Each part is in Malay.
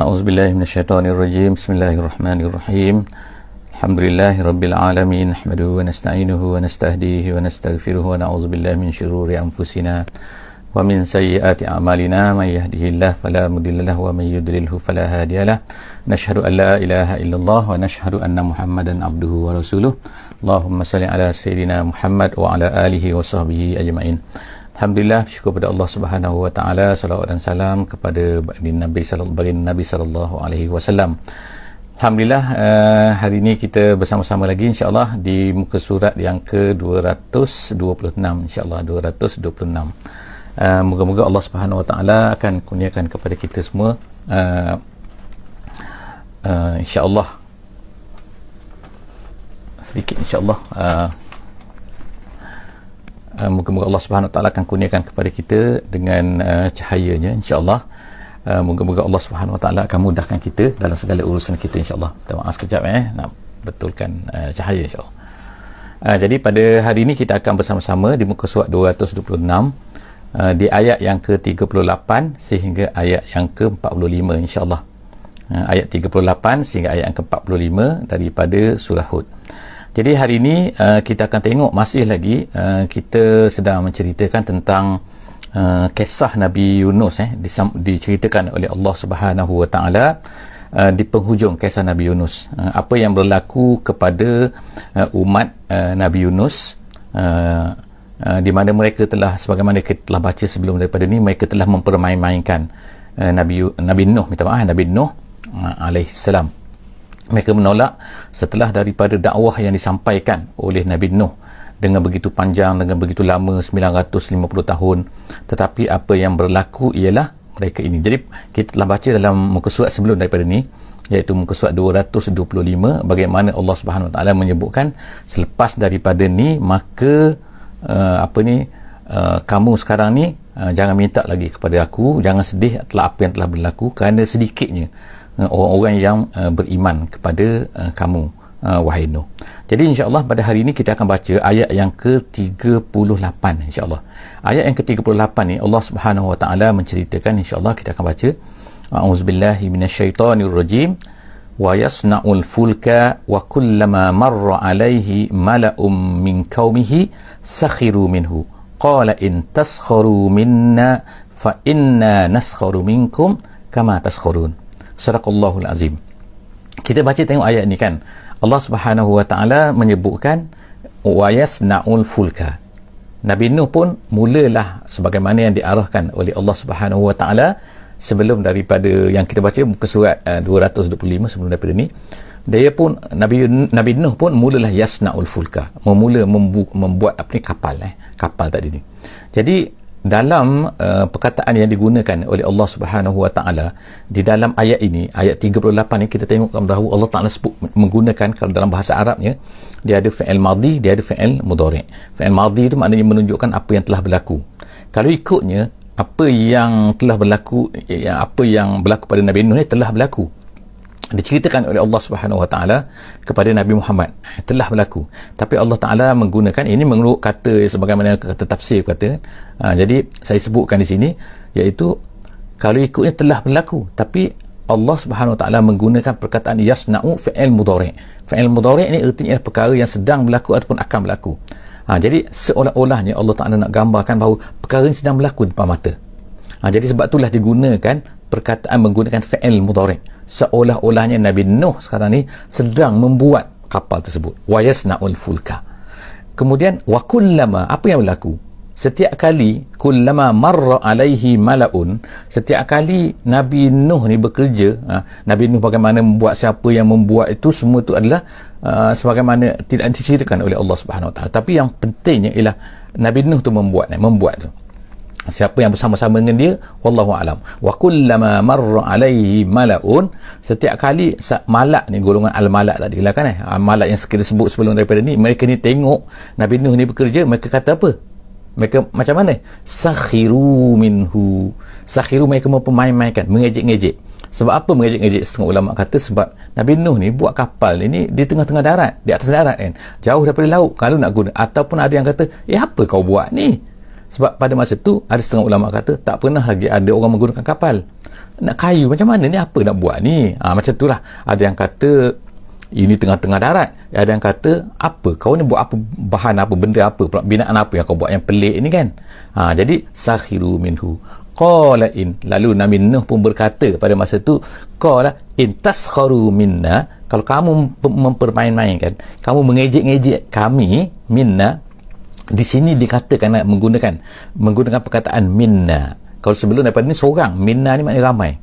A'udzubillahi minasyaitonirrajim. Bismillahirrahmanirrahim. Alhamdulillahirabbil alamin. Nahmaduhu wa nasta'inuhu wa nastahdihi wa nastaghfiruhu wa na'udzubillahi min syururi anfusina wa min sayyiati a'malina. May yahdihillahu fala mudilla lahu wa may yudlilhu fala hadiyalah. Nashhadu an la ilaha illallah wa nashhadu anna Muhammadan abduhu wa rasuluh. Allahumma salli ala sayyidina Muhammad wa ala alihi wa sahbihi ajma'in. Alhamdulillah, syukur pada Allah Subhanahu wa taala, salawat dan salam kepada Nabi sallallahu alaihi wasallam. Alhamdulillah, hari ini kita bersama-sama lagi insya-Allah di muka surat yang ke-226 insya-Allah 226. Moga-moga Allah Subhanahu wa taala akan kurniakan kepada kita semua insya-Allah sedikit insya-Allah moga-moga Allah Subhanahu Wa Taala akan kurniakan kepada kita dengan cahayanya insya-Allah. Moga-moga Allah Subhanahu Wa Taala akan mudahkan kita dalam segala urusan kita insya-Allah. Kita maaf sekejap nak betulkan cahaya insya-Allah. Jadi pada hari ini kita akan bersama-sama di muka surat 226 di ayat yang ke-38 sehingga ayat yang ke-45 insya-Allah. Ayat 38 sehingga ayat yang ke-45 daripada surah Hud. Jadi hari ini kita akan tengok masih lagi kita sedang menceritakan tentang kisah Nabi Yunus diceritakan oleh Allah Subhanahu Wa Taala di penghujung kisah Nabi Yunus. Apa yang berlaku kepada umat Nabi Yunus di mana mereka telah, sebagaimana kita telah baca sebelum daripada ini, mereka telah mempermain-mainkan Nabi Nuh alaihissalam. Mereka menolak setelah daripada dakwah yang disampaikan oleh Nabi Nuh dengan begitu panjang, dengan begitu lama, 950 tahun. Tetapi apa yang berlaku ialah mereka ini. Jadi kita telah baca dalam muka surat sebelum daripada ini, iaitu muka surat 225, bagaimana Allah Subhanahu Wa Taala menyebutkan selepas daripada ni maka kamu sekarang ni jangan minta lagi kepada aku, jangan sedih atas apa yang telah berlaku, kerana sedikitnya orang-orang yang beriman kepada kamu, wahai Nuh. Jadi insya-Allah pada hari ini kita akan baca ayat yang ke-38 insya-Allah. Ayat yang ke-38 ni Allah Subhanahu Wa Taala menceritakan, insya-Allah kita akan baca. A'udzubillahi minasyaitonirrajim. Wa yasna'ul fulka wa kullama marra 'alaihi mala'um min qaumihi sakhiru minhu. Qala in taskharu minna fa inna naskharu minkum kama taskhurun. Sadaqallahul azim. Kita baca tengok ayat ni kan. Allah Subhanahu Wa Taala menyebutkan wa yasna'ul fulka. Nabi Nuh pun mulalah sebagaimana yang diarahkan oleh Allah Subhanahu Wa Taala sebelum daripada yang kita baca muka surat 225 sebelum daripada ni. Dia pun Nabi Nuh pun mulalah yasna'ul fulka, membuat kapal tadi ni. Jadi dalam perkataan yang digunakan oleh Allah Subhanahu Wa Taala di dalam ayat ini, ayat 38 ni, kita tengok bahawa Allah Taala sebut menggunakan, kalau dalam bahasa Arabnya dia ada fi'il madhi, dia ada fi'il mudhari'. Fi'il madhi itu maknanya menunjukkan apa yang telah berlaku. Kalau ikutnya apa yang telah berlaku, apa yang berlaku pada Nabi Nuh ni telah berlaku, diceritakan oleh Allah Subhanahu Wa Taala kepada Nabi Muhammad, telah berlaku. Tapi Allah Taala menggunakan ini menurut kata sebagaimana kata tafsir kata. Jadi saya sebutkan di sini, iaitu kalau ikutnya telah berlaku, tapi Allah Subhanahu Wa Taala menggunakan perkataan yasna'u fi'il mudhari'. Fi'il mudhari' ini artinya perkara yang sedang berlaku ataupun akan berlaku. Jadi seolah-olahnya Allah Taala nak gambarkan bahawa perkara ini sedang berlaku di depan mata. Jadi sebab itulah digunakan perkataan menggunakan fi'il mudhari', seolah-olahnya Nabi Nuh sekarang ni sedang membuat kapal tersebut. Wa yasna'ul fulka. Kemudian wa kullama, apa yang berlaku? Setiap kali kullama marra alaihi mala'un, setiap kali Nabi Nuh ni bekerja, Nabi Nuh bagaimana membuat, siapa yang membuat itu, semua itu adalah sebagaimana tidak diceritakan oleh Allah Subhanahu Wa Taala. Tapi yang pentingnya ialah Nabi Nuh tu membuat tu. Siapa yang bersama-sama dengan dia, wallahu alam. Wa kullama marra alaihi mala'un, setiap kali malak ni, golongan al-malak tadi lah kan, malak yang kita sebut sebelum daripada ni, mereka ni tengok Nabi Nuh ni bekerja, mereka kata apa? Mereka macam mana? Sakhiru minhu. Sakhiru, mereka mempermain-mainkan, mengejek-ngejek. Sebab apa mengejek-ngejek? Setengah ulama kata sebab Nabi Nuh ni buat kapal ini di tengah-tengah darat, di atas darat kan, jauh daripada laut kalau nak guna. Ataupun ada yang kata, apa kau buat ni? Sebab pada masa tu ada setengah ulama kata tak pernah lagi ada orang menggunakan kapal. nak kayu macam mana ni, apa nak buat ni, macam itulah. Ada yang kata ini tengah-tengah darat, ada yang kata apa kau ni buat, apa bahan, apa benda, apa binaan apa yang kau buat yang pelik ni kan. Jadi sakhiru minhu qala in, lalu Nabi Nuh pun berkata pada masa tu, qala in taskharu minna, kalau kamu mempermain-mainkan, kamu mengejek-ngejek kami, minna di sini dikatakan menggunakan perkataan minna. Kalau sebelum daripada ni seorang, minna ni maknanya ramai.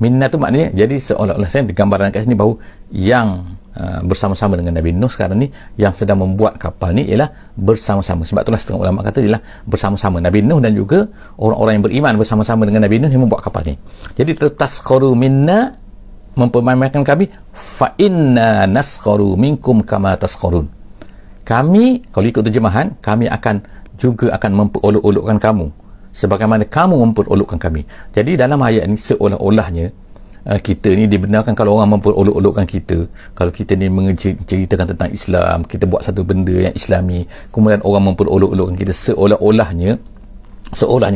Minna tu maknanya, jadi seolah-olah saya digambarkan kat sini bahawa yang bersama-sama dengan Nabi Nuh sekarang ni, yang sedang membuat kapal ni ialah bersama-sama. Sebab itulah setengah ulama kata ialah bersama-sama Nabi Nuh dan juga orang-orang yang beriman bersama-sama dengan Nabi Nuh yang membuat kapal ni. Jadi taskharu minna, mempermainkan kami, fa inna naskharu minkum kama taskharun. Kami, kalau ikut terjemahan, kami akan memperolok-olokkan kamu sebagaimana kamu memperolokkan kami. Jadi dalam ayat ni seolah-olahnya kita ni dibenarkan kalau orang memperolok-olokkan kita, kalau kita ni menceritakan tentang Islam, kita buat satu benda yang Islami, kemudian orang memperolok-olokkan kita, seolah-olahnya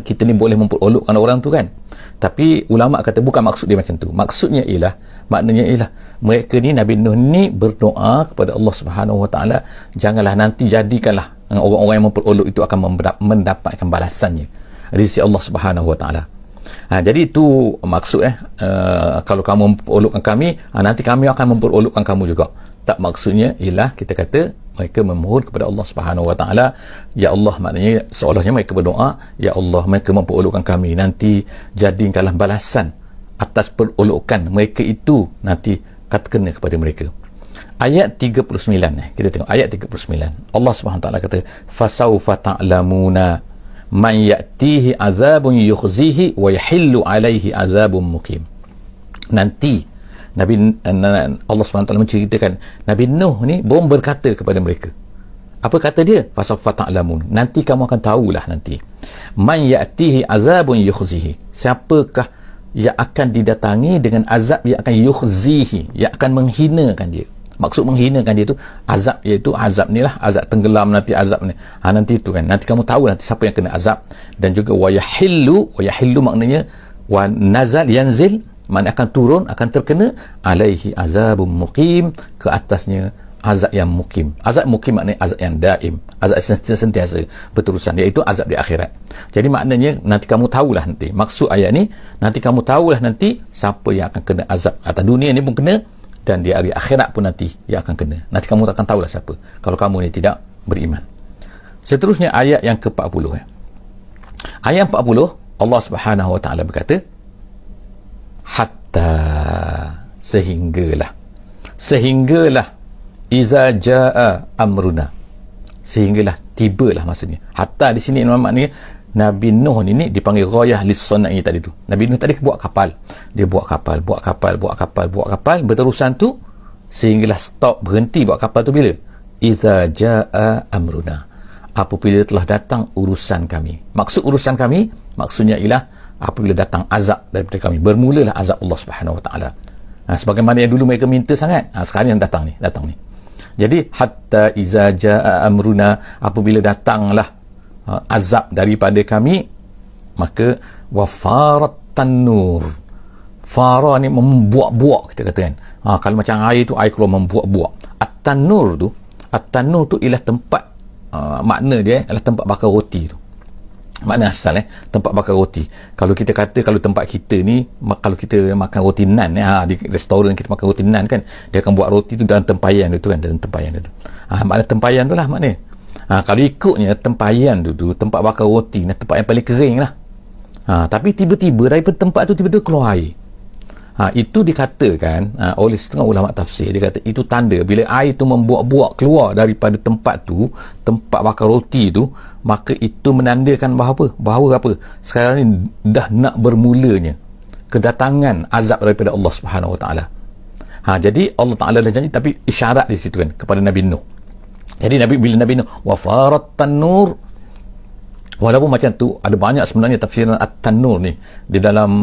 kita ni boleh memperolokkan orang tu kan. Tapi ulama kata bukan maksud dia macam tu. Maksudnya maknanya ialah mereka ni, Nabi Nuh ni berdoa kepada Allah Subhanahu Wa Taala, janganlah nanti jadikanlah orang-orang yang memperolok itu akan mendapatkan balasannya dari sisi Allah Subhanahu Wa Taala. Jadi itu maksud kalau kamu memperolokkan kami, nanti kami akan memperolokkan kamu juga. Tak, maksudnya ialah kita kata mereka memohon kepada Allah Subhanahu Wa Taala, ya Allah, maknanya seolahnya mereka berdoa, ya Allah, mereka memperolokkan kami, nanti jadikanlah balasan atas perolokan mereka itu, nanti kena kepada mereka. Ayat 39 kita tengok ayat 39. Allah Subhanahu Wa Taala kata, fasaufa ta'lamuna man ya'tihi azabun yukhzihi wa yahillu alaihi azabun muqim. Nanti Allah SWT menceritakan Nabi Nuh ni belum berkata kepada mereka. Apa kata dia? Fasawfa ta'lamun, nanti kamu akan tahulah nanti. Man ya'tihi azabun yukhzihi, siapakah yang akan didatangi dengan azab yang akan yukhzihi, yang akan menghinakan dia. Maksud menghinakan dia tu azab, iaitu azab ni lah, azab tenggelam nanti, azab ni nanti tu kan, nanti kamu tahu nanti siapa yang kena azab. Dan juga wa yahillu maknanya wa nazal yanzil, maknanya akan turun, akan terkena, alaihi azabun muqim, ke atasnya azab yang mukim. Azab mukim maknanya azab yang daim, azab sentiasa berterusan, iaitu azab di akhirat. Jadi maknanya nanti kamu tahulah nanti, maksud ayat ni, nanti kamu tahulah nanti siapa yang akan kena azab. Atas dunia ni pun kena, dan di hari akhirat pun nanti ia akan kena. Nanti kamu takkan tahulah siapa kalau kamu ni tidak beriman. Seterusnya ayat yang ke-40. Ayat 40, Allah Subhanahu Wa Taala berkata, hatta, sehinggalah iza jaa amruna, sehinggalah tibalah masanya. Hatta di sini maknanya Nabi Nuh ni dipanggil ghayah lis-sunai tadi tu. Nabi Nuh tadi buat kapal. Dia buat kapal berterusan tu sehinggalah stop, berhenti buat kapal tu bila? Iza jaa amruna, apabila telah datang urusan kami. Maksud urusan kami, maksudnya ialah apabila datang azab daripada kami. Bermulalah azab Allah Subhanahu Wa Taala. Sebagaimana yang dulu mereka minta sangat, sekarang yang datang ni. Jadi hatta iza jaa amruna, apabila datanglah azab daripada kami, maka wafarat tanur. Fara ni membuak-buak, kita kata kan. Kalau macam air tu, air keluar membuak-buak. At-tanur tu ialah tempat, makna dia adalah tempat bakar roti tu. Makna asal tempat bakar roti. Kalau kita kata, kalau tempat kita ni, kalau kita makan roti nan di restoran kita makan roti nan kan, dia akan buat roti tu dalam tempayan tu kan, dalam tempayan tu. Makna tempayan tu lah maknanya. Kalau ikutnya tempayan tu tempat bakar roti, tempat yang paling kering lah. Tapi tiba-tiba daripada tempat tu tiba-tiba keluar air. Itu dikatakan oleh setengah ulama tafsir, dia kata itu tanda bila air tu membuak-buak keluar daripada tempat tu, tempat bakar roti tu, maka itu menandakan bahawa apa? Sekarang ni dah nak bermulanya kedatangan azab daripada Allah Subhanahu Wa Taala. Jadi Allah Taala dah janji, tapi isyarat di situ kan kepada Nabi Nuh. Jadi bila Nabi Nuh wafarat tanur, walaupun macam tu ada banyak sebenarnya tafsiran at-tanur ni di dalam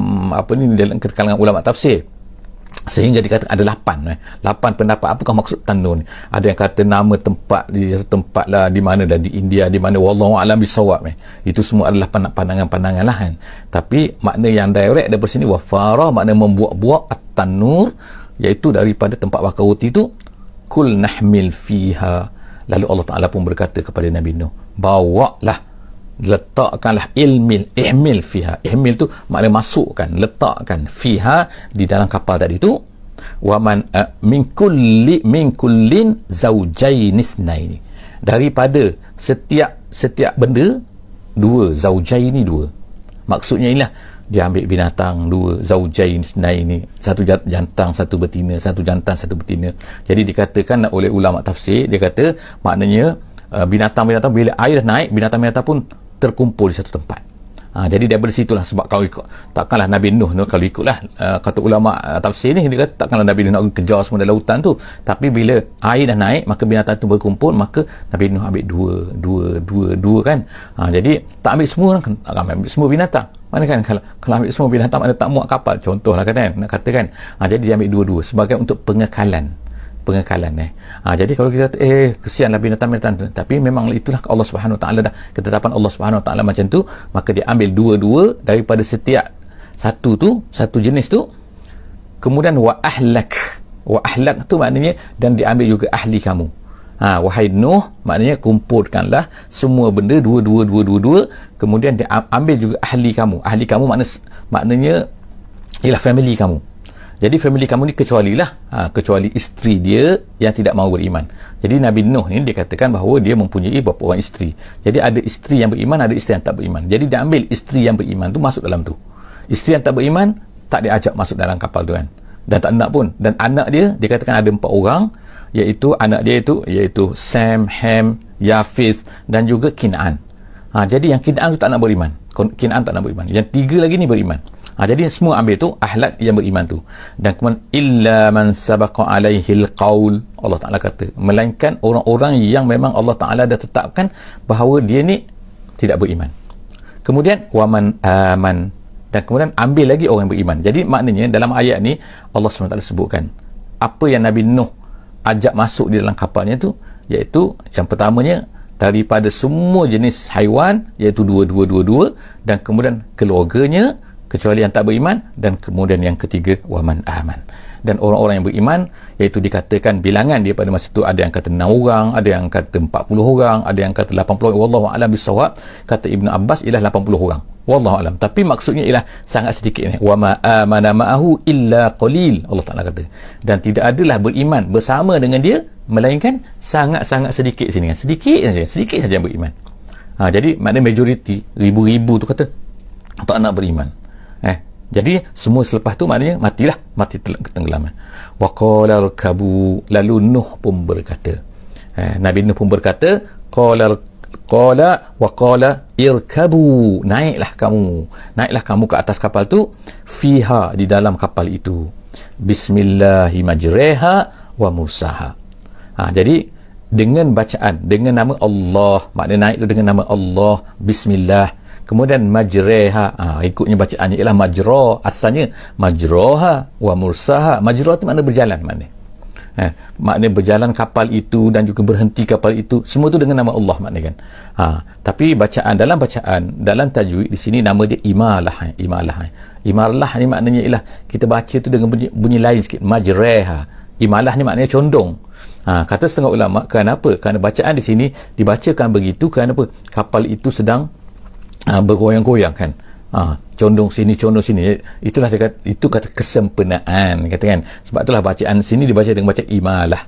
dalam kalangan ulama tafsir. sehingga dikatakan ada 8 pendapat apakah maksud tanur ni. Ada yang kata nama tempat di tempat lah di mana, dan di India di mana, wallahu a'lam bisawab. Itu semua adalah pandangan-pandangan lah kan. Tapi makna yang direct daripada sini, wafara makna membuat-buat, at-tanur iaitu daripada tempat bakar roti tu, kul nahmil fiha. Lalu Allah Ta'ala pun berkata kepada Nabi Nuh, bawalah, letakkanlah, ihmil fiha. Ihmil tu makna masukkan, letakkan, fiha di dalam kapal tadi tu, waman min kullin zaujain isnaini, daripada setiap benda dua, zaujain ni dua. Maksudnya ialah dia ambil binatang dua, zaujain isnaini, satu jantan satu betina, satu jantan satu betina. Jadi dikatakan oleh ulama tafsir, dia kata maknanya binatang-binatang bila air dah naik, binatang-binatang pun terkumpul di satu tempat. Jadi daripada situlah, sebab kalau ikut, takkanlah Nabi Nuh kalau ikutlah kata ulama tafsir ni, dia kata takkanlah Nabi Nuh nak kejar semua dalam hutan tu, tapi bila air dah naik maka binatang tu berkumpul, maka Nabi Nuh ambil dua kan. Jadi tak ambil semua kan, tak ambil semua binatang. Mana kan kalau ambil semua binatang mana tak muat kapal, contohlah kan, nak katakan. Jadi dia ambil dua-dua sebagai untuk pengekalan. Jadi kalau kita kesianlah binatang-binatang, tapi memang itulah Allah Subhanahu Wa Taala dah, ketetapan Allah Subhanahu Wa Taala macam tu, maka dia ambil dua-dua daripada setiap satu jenis tu. Kemudian wa ahlak tu maknanya, dan diambil juga ahli kamu. Wahai Nuh, maknanya kumpulkanlah semua benda dua, kemudian dia ambil juga ahli kamu. Ahli kamu maknanya ialah family kamu. Jadi family kamu ni kecuali isteri dia yang tidak mahu beriman. Jadi Nabi Nuh ni dia katakan bahawa dia mempunyai beberapa orang isteri. Jadi ada isteri yang beriman, ada isteri yang tak beriman. Jadi dia ambil isteri yang beriman tu masuk dalam tu. Isteri yang tak beriman tak diajak masuk dalam kapal tu kan. Dan tak nak pun. Dan anak dia katakan ada 4 orang, iaitu anak dia iaitu Sam, Ham, Yafith dan juga Kin'an. Jadi yang Kin'an tu tak nak beriman. Yang 3 lagi ni beriman. Jadi semua ambil tu ahlak yang beriman tu. Dan kemudian illa man sabaqa alaihil qaul, Allah Ta'ala kata, melainkan orang-orang yang memang Allah Ta'ala dah tetapkan bahawa dia ni tidak beriman. Kemudian waman aman, dan kemudian ambil lagi orang yang beriman. Jadi maknanya dalam ayat ni Allah SWT sebutkan apa yang Nabi Nuh ajak masuk di dalam kapalnya tu, iaitu yang pertamanya daripada semua jenis haiwan, iaitu dua, dan kemudian keluarganya kecuali yang tak beriman, dan kemudian yang ketiga waman aman. Dan orang-orang yang beriman, iaitu dikatakan bilangan dia pada masa itu, ada yang kata 6 orang, ada yang kata 40 orang, ada yang kata 80 orang. Wallahu a'lam bisawab. Kata Ibnu Abbas ialah 80 orang, wallahu a'lam, tapi maksudnya ialah sangat sedikit ni. Wama amana ma'ahu illa qalil, Allah Ta'ala kata, dan tidak adalah beriman bersama dengan dia melainkan sangat-sangat sedikit sini kan. Sedikit saja yang beriman. Jadi maknanya majoriti, ribu-ribu tu kata tak nak beriman. Jadi semua selepas tu maknanya mati ketenggelaman. Wa qala rkabu, lalu Nuh pun berkata, Nabi Nuh pun berkata, qala wa qala irkabu, naiklah kamu ke atas kapal tu, fiha, di dalam kapal itu, bismillahi majreha wa mursaha. Jadi dengan bacaan, dengan nama Allah, maknanya naik tu dengan nama Allah, bismillah. Kemudian majreha, ikutnya bacaannya ialah majra, asalnya majroha wa mursaha. Majra tu makna berjalan, maknanya berjalan kapal itu dan juga berhenti kapal itu, semua tu dengan nama Allah maknanya kan. Tapi dalam tajwid di sini nama dia imalah. Imalah ni maknanya ialah kita baca tu dengan bunyi lain sikit, majreha. Imalah ni maknanya condong. Kata setengah ulama, kenapa? Kerana bacaan di sini dibacakan begitu kerana apa? Kapal itu sedang bergoyang-goyang kan, condong sini itulah dia kata, itu kata kesempurnaan kata kan. Sebab itulah bacaan sini dibaca dengan baca imalah.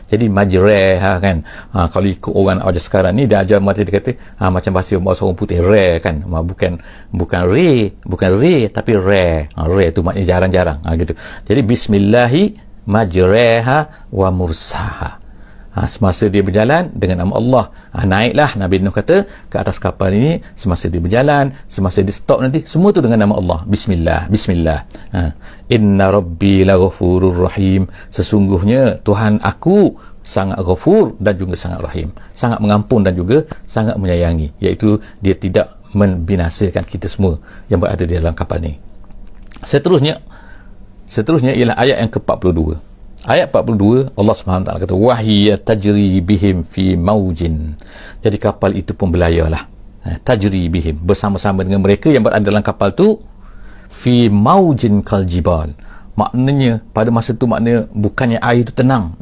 Jadi majreha kan. Kalau ikut orang ajar sekarang ni dia ajar mati, dia kata macam bahasa orang putih, re kan, bukan re tapi re tu maknanya jarang-jarang gitu. Jadi bismillahi majreha wa mursaha. Semasa dia berjalan dengan nama Allah, naiklah, Nabi Nuh kata, ke atas kapal ini. Semasa dia berjalan, semasa dia stop nanti, semua tu dengan nama Allah, bismillah. Inna rabbi laghafurur rahim, sesungguhnya Tuhan aku sangat ghafur dan juga sangat rahim, sangat mengampun dan juga sangat menyayangi, iaitu dia tidak membinasakan kita semua yang berada di dalam kapal ni. Seterusnya Seterusnya ialah ayat yang ke-42. Ayat 42, Allah SWT kata, wahiya tajri bihim fi maujin. Jadi kapal itu pun belayalah. Tajri bihim, bersama-sama dengan mereka yang berada dalam kapal tu, fi maujin kal jibal. Maknanya, pada masa tu maknanya bukannya air itu tenang,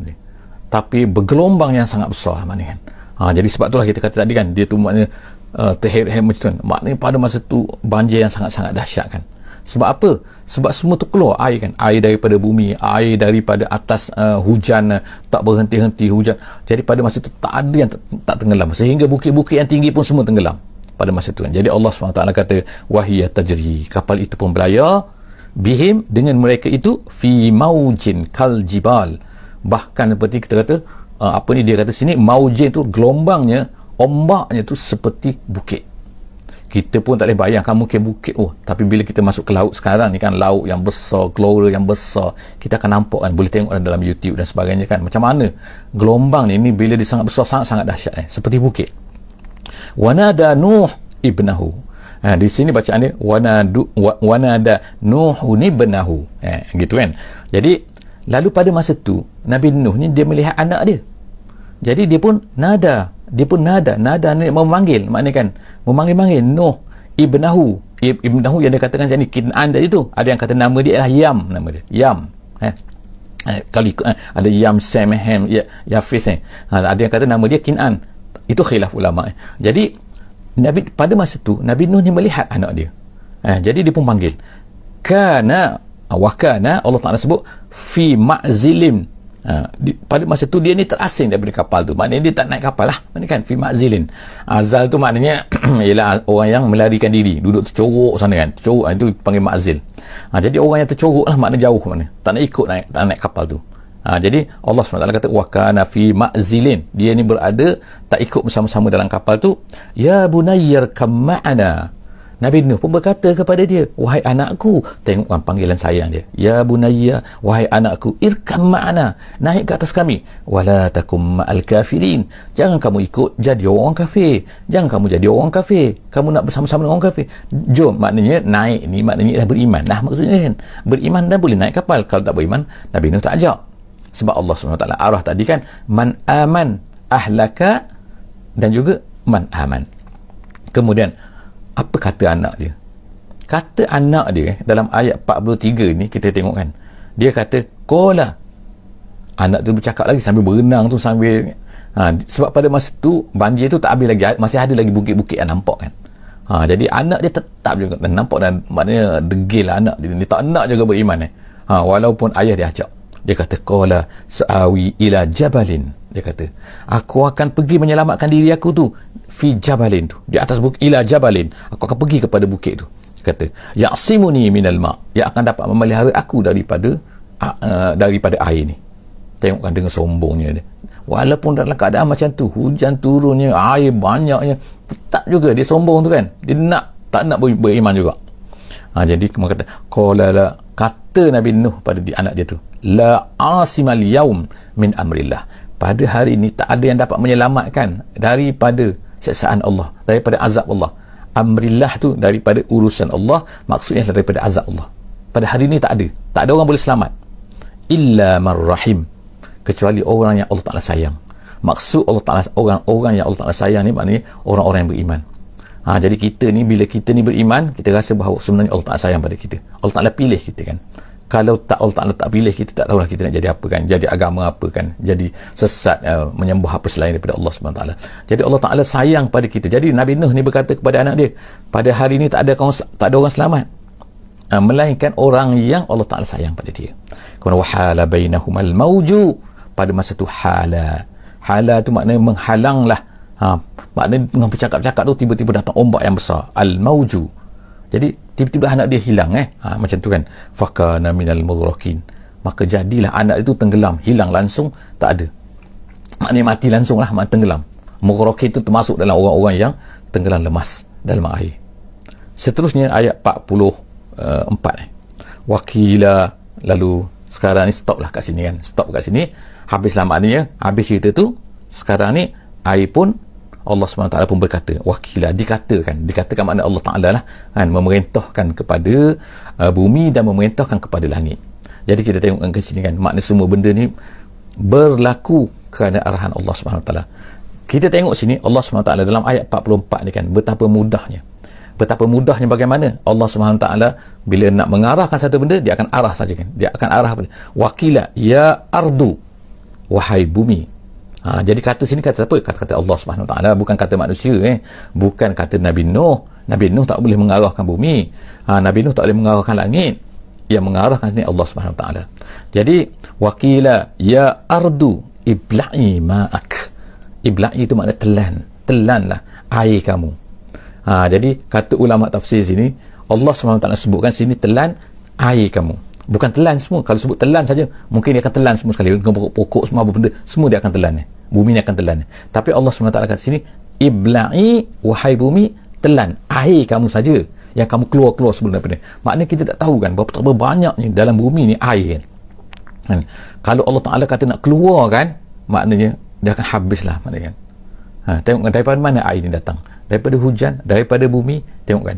tapi bergelombang yang sangat besar maknanya kan. Jadi sebab itulah kita kata tadi kan, dia tu maknanya terheret-heret macam tu kan. Maknanya pada masa tu banjir yang sangat-sangat dahsyat kan. Sebab apa? Sebab semua tu keluar air kan. Air daripada bumi, air daripada atas, hujan tak berhenti-henti hujan. Jadi pada masa tu tak ada yang tak tenggelam. Sehingga bukit-bukit yang tinggi pun semua tenggelam pada masa tu kan. Jadi Allah SWT kata, wahiyat tajri. Kapal itu pun berlayar bihim, dengan mereka itu, fi maujin kal jibal. Bahkan seperti kita kata, dia kata sini, maujin tu gelombangnya, ombaknya tu seperti bukit. Kita pun tak boleh bayangkan mungkin bukit, tapi bila kita masuk ke laut sekarang ni kan, laut yang besar, gelora yang besar, kita akan nampak kan, boleh tengok dalam YouTube dan sebagainya kan, macam mana gelombang ni bila dia sangat besar, sangat-sangat dahsyat seperti bukit. Wanada Nuh ibnahu. Di sini bacaan dia wanada Nuh ibnahu, gitu kan. Jadi lalu pada masa tu Nabi Nuh ni dia melihat anak dia. Jadi dia pun nada ni memanggil, maknanya kan memanggil Nuh ibnahu yang dia katakan jadi Kin'an tadi tu. Ada yang kata nama dia adalah Yam, nama dia Yam, kali ada Yam, Sem, Hem, Yafis ada yang kata nama dia Kin'an. Itu khilaf ulama. Jadi Nabi pada masa tu Nabi Nuh ni melihat anak dia, jadi dia pun panggil wakana, Allah Ta'ala sebut fi ma'zilin. Pada masa tu dia ni terasing daripada kapal tu, maknanya dia tak naik kapal lah, maknanya kan fi ma'zilin. Azal tu maknanya ialah orang yang melarikan diri, duduk tercorok sana kan, tercorok, itu panggil ma'zil. Jadi orang yang tercorok lah, makna jauh, makna tak nak ikut, tak naik kapal tu. Jadi Allah SWT kata wakana fi ma'zilin, dia ni berada tak ikut bersama-sama dalam kapal tu. Ya bunayyar kam ma'ana. Nabi Nuh pun berkata kepada dia, wahai anakku, tengok kan panggilan sayang dia, ya bunayya, wahai anakku, irkam ma'ana, naik ke atas kami, wala takum ma'al kafirin, jangan kamu ikut jadi orang kafir, jangan kamu jadi orang kafir, kamu nak bersama-sama dengan orang kafir, jom. Maknanya naik ni maknanya adalah beriman. Maksudnya kan beriman dan boleh naik kapal. Kalau tak beriman, Nabi Nuh tak ajak. Sebab Allah SWT arah tadi kan, man aman ahlaka, dan juga man aman. Kemudian apa kata anak dia? Kata anak dia dalam ayat 43 ni kita tengok kan, dia kata qala. Anak tu bercakap lagi sambil berenang tu, sambil sebab pada masa tu banjir tu tak habis lagi, masih ada lagi bukit-bukit yang nampak kan. Jadi anak dia tetap juga nampak, dan maknanya degil anak dia tak nak juga beriman walaupun ayah dia ajak. Dia kata qala sa'awi ila jabalin. Dia kata aku akan pergi menyelamatkan diri aku tu fi jabalin tu, di atas bukit, ila jabalin, aku akan pergi kepada bukit tu. Dia kata ya'simuni minal ma', yang akan dapat memelihara aku daripada air ni. Tengokkan dengan sombongnya dia, walaupun dalam keadaan macam tu, hujan turunnya, air banyaknya, tetap juga dia sombong tu kan, dia tak nak beriman juga. Jadi dia kata qala la, kata Nabi Nuh pada anak dia tu, la asimal yaum min amrillah, pada hari ini tak ada yang dapat menyelamatkan daripada siksaan Allah, daripada azab Allah. Amrillah tu daripada urusan Allah, maksudnya daripada azab Allah. Pada hari ini tak ada orang boleh selamat, illa man rahim, kecuali orang yang Allah Ta'ala sayang. Maksud Allah Ta'ala, orang-orang yang Allah Ta'ala sayang ni maknanya orang-orang yang beriman. Jadi kita ni, bila kita ni beriman, kita rasa bahawa sebenarnya Allah Ta'ala sayang pada kita. Allah Ta'ala pilih kita kan. Kalau tak, Allah Ta'ala tak pilih kita, tak tahulah kita nak jadi apa kan, jadi agama apa kan, jadi sesat, menyembah apa selain daripada Allah SWT. Jadi Allah Ta'ala sayang pada kita. Jadi Nabi Nuh ni berkata kepada anak dia, pada hari ni tak ada orang selamat, melainkan orang yang Allah Ta'ala sayang pada dia. Kemudian wahala bainahumal mauju, pada masa tu hala tu maknanya menghalang lah, maknanya dengan bercakap-cakap tu tiba-tiba datang ombak yang besar, al-mauju. Jadi tiba-tiba anak dia hilang macam tu kan, fakana minal mughraqin, maka jadilah anak itu tenggelam, hilang langsung, tak ada, maknanya mati langsung lah, maknanya tenggelam. Mughraqin itu termasuk dalam orang-orang yang tenggelam lemas dalam air. Seterusnya ayat 44 wakila, lalu sekarang ni stop kat sini kan, stop kat sini, habislah maknanya, habis cerita tu. Sekarang ni air pun Allah SWT pun berkata, wakila, dikatakan makna Allah Ta'ala lah kan, memerintahkan kepada bumi dan memerintahkan kepada langit. Jadi kita tengok ke sini kan, makna semua benda ni berlaku kerana arahan Allah Subhanahu Wa Taala. Kita tengok sini Allah Subhanahu Wa Taala dalam ayat 44 ni kan, betapa mudahnya bagaimana Allah Subhanahu Wa Taala bila nak mengarahkan satu benda, dia akan arah saja kan, dia akan arah apa? Wakila ya ardu, wahai bumi. Jadi kata sini kata apa? Kata Allah Subhanahu Wa Taala, bukan kata manusia, bukan kata Nabi Nuh. Nabi Nuh tak boleh mengarahkan bumi, Nabi Nuh tak boleh mengarahkan langit. Yang mengarahkan sini Allah Subhanahu Wa Taala. Jadi wakila ya ardu ibla'i ma'ak. Ibla'i itu makna telanlah air kamu. Jadi kata ulama tafsir sini, Allah SWT sebutkan sini telan air kamu, bukan telan semua. Kalau sebut telan saja mungkin dia akan telan semua sekali, pokok semua apa benda semua dia akan telan, bumi ni akan telan. Tapi Allah SWT kata sini ibla'i, wahai bumi, telan air kamu saja yang kamu keluar sebelum daripada. Maknanya kita tak tahu kan berapa banyaknya dalam bumi ni air kan. Kalau Allah Ta'ala kata nak keluar kan, maknanya dia akan habislah maknanya kan. Tengok kan daripada mana air ni datang, daripada hujan, daripada bumi. Tengok kan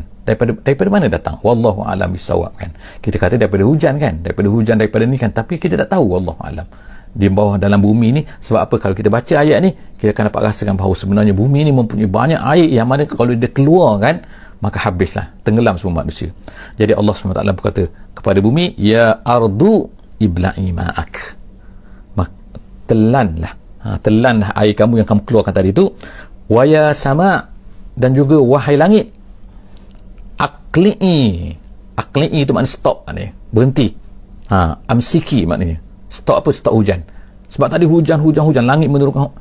daripada mana datang, wallahu alam bisawab kan. Kita kata daripada hujan kan, daripada ni kan, tapi kita tak tahu, wallahu alam di bawah dalam bumi ni. Sebab apa? Kalau kita baca ayat ni, kita akan dapat rasakan bahawa sebenarnya bumi ni mempunyai banyak air yang mana kalau dia keluar kan, maka habislah, tenggelam semua manusia. Jadi Allah SWT berkata kepada bumi, ya ardu ibla'i ma'ak, telanlah air kamu yang kamu keluarkan tadi itu. Waya sama, dan juga wahai langit, aqli'i itu makna stop, maknanya berhenti. Amsiki maknanya stop. Apa? Stop hujan. Sebab tadi hujan, langit menurunkan.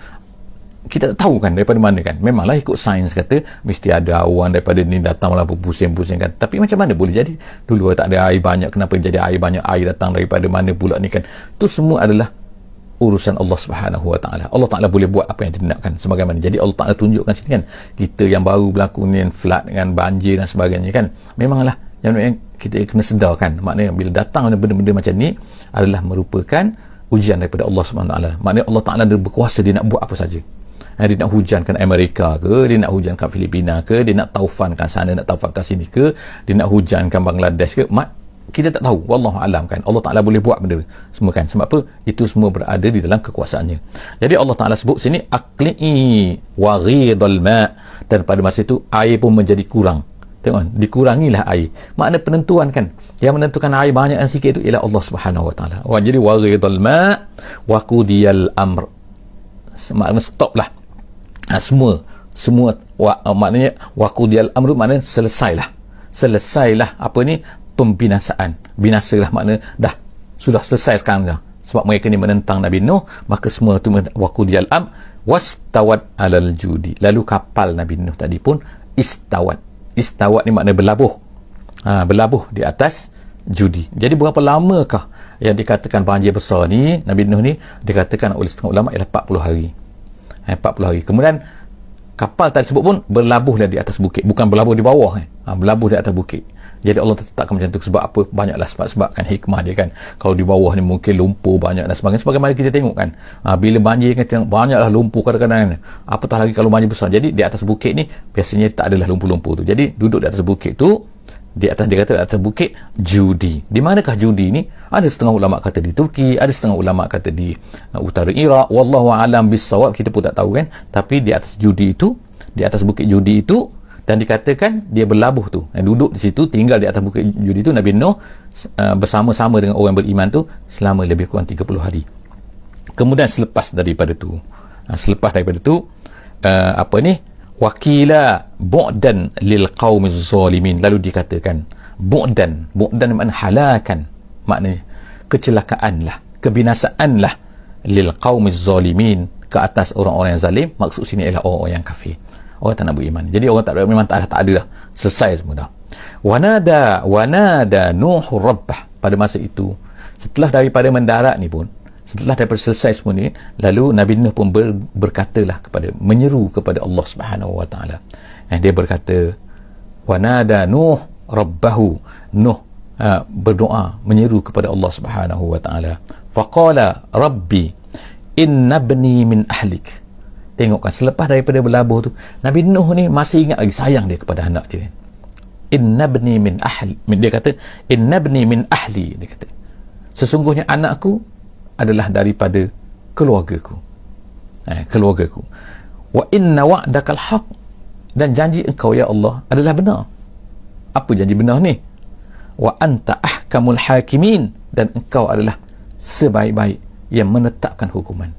Kita tak tahu kan daripada mana kan. Memanglah ikut sains kata mesti ada awan daripada ni datang malah berpusing-pusing kan. Tapi macam mana boleh jadi? Dulu tak ada air banyak, kenapa jadi air banyak? Air datang daripada mana pula ni kan? Itu semua adalah urusan Allah Subhanahu Wa Taala. Allah Taala boleh buat apa yang dia nakkan sebagaimana. Jadi Allah Taala tunjukkan sini kan, kita yang baru berlaku ni flood dengan banjir dan sebagainya kan, memanglah yang kita kena sedarkan, maknanya bila datang benda-benda macam ni adalah merupakan ujian daripada Allah Subhanahu Wa Taala. Maknanya Allah Taala dia berkuasa, dia nak buat apa saja. Dia nak hujankan Amerika ke, dia nak hujankan Filipina ke, dia nak taufankan sana, nak taufankan sini ke, dia nak hujankan Bangladesh ke, kita tak tahu, wallahu alam kan. Allah Ta'ala boleh buat benda semua kan. Sebab apa? Itu semua berada di dalam kekuasaannya. Jadi Allah Ta'ala sebut sini aqli'i wa ghidal ma', dan pada masa itu air pun menjadi kurang. Tengok, dikurangilah air. Makna penentuan kan, yang menentukan air banyak dan sikit itu ialah Allah Subhanahu Wa Ta'ala. Jadi wa ghidal ma' wa qudiyal amr, makna stop lah. Semua maknanya waqudiyal amru, maknanya selesailah apa ni, pembinasaan. Binasalah makna dah sudah selesai sekarang dah. Sebab mereka ni menentang Nabi Nuh, maka semua tu waqudiyal am wastawat alal judi. Lalu kapal Nabi Nuh tadi pun istawat ni makna berlabuh. Berlabuh di atas judi. Jadi berapa lamakah yang dikatakan banjir besar ni, Nabi Nuh ni dikatakan oleh setengah ulama ialah 40 hari. 40 hari. Kemudian kapal tersebut pun berlabuhlah di atas bukit, bukan berlabuh di bawah, berlabuh di atas bukit. Jadi Allah tetapkan macam tu. Sebab apa? Banyaklah sebab kan, hikmah dia kan. Kalau di bawah ni mungkin lumpur banyak dan sebagainya. Sebagaimana kita tengok kan, bila banjir kan tengok banyaklah lumpur kadang-kadang. Apatah lagi kalau banjir besar. Jadi di atas bukit ni biasanya tak adalah lumpur-lumpur tu. Jadi duduk di atas bukit tu, di atas, dia kata di atas bukit judi. Di manakah judi ni? Ada setengah ulama kata di Turki, ada setengah ulama kata di utara Iraq, wallahu alam bisawab, kita pun tak tahu kan. Tapi di atas judi itu, di atas bukit judi itu, dan dikatakan dia berlabuh tu, duduk di situ, tinggal di atas bukit judi itu Nabi Nuh bersama-sama dengan orang beriman tu selama lebih kurang 30 hari. Kemudian selepas daripada tu apa ni, wakila bu'dan lil qaumiz zalimin, lalu dikatakan bu'dan makna halakan, maknanya kecelakaan lah, kebinasaan lah, lil qaumiz zalimin, ke atas orang-orang yang zalim. Maksud sini ialah orang-orang yang kafir, orang tak nak beriman. Jadi orang tak beriman tak ada dah, selesai semua dah. Wanada Nuh rabbah, pada masa itu setelah daripada mendarat ni pun, setelah daripada selesai semua ni, lalu Nabi Nuh pun berkatalah menyeru kepada Allah Subhanahu Wa Taala. Dia berkata, wanada Nuh rabbahu, Nuh berdoa menyeru kepada Allah Subhanahu Wa Taala. Faqala rabbi inna ibni min ahlik. Tengokkan selepas daripada berlabuh tu, Nabi Nuh ni masih ingat lagi, sayang dia kepada anak dia. Inna ibni min ahli, dia kata inna ibni min ahli, dia kata sesungguhnya anakku adalah daripada keluargaku. Keluargaku. Wa inna wa'dakal haq, dan janji engkau ya Allah adalah benar. Apa janji benar ni? Wa anta ahkamul hakimin, dan engkau adalah sebaik-baik yang menetapkan hukuman.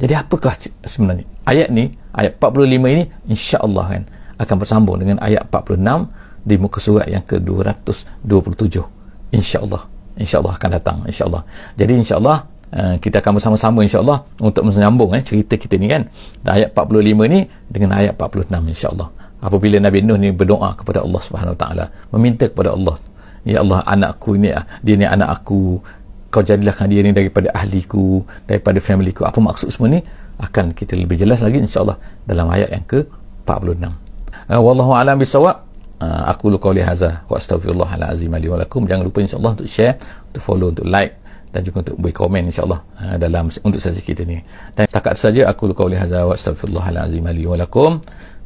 Jadi apakah sebenarnya ayat ni, ayat 45 ini insya-Allah kan akan bersambung dengan ayat 46 di muka surat yang ke-227. insya-Allah akan datang insya-Allah. Jadi insya-Allah kita akan bersama-sama insya-Allah untuk menyambung cerita kita ni kan, ayat 45 ni dengan ayat 46 insya-Allah. Apabila Nabi Nuh ni berdoa kepada Allah Subhanahu Wa Taala, meminta kepada Allah, ya Allah, anakku ni, dia ni anak aku, kau jadilah dia ni daripada ahliku, daripada familyku. Apa maksud semua ni akan kita lebih jelas lagi insya-Allah dalam ayat yang ke-46. Wallahu a'lam bisawab. Aku lu qauli hadza wa astaghfirullahal azim li wa lakum. Jangan lupa insya-Allah untuk share, untuk follow, untuk like, dan juga untuk beri komen insya-Allah dalam untuk sesi kita ni. Dan setakat saja aku lu qauli hadza wa astaghfirullahal azim li wa lakum.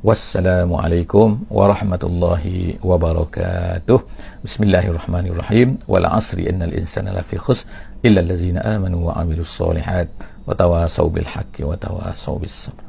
Wassalamualaikum warahmatullahi wabarakatuh. Bismillahirrahmanirrahim. Wal 'asri innal insana lafi khusr illa allazina amanu wa 'amilus solihat wa tawasaw bil haqqi wa tawasaw bis sabr.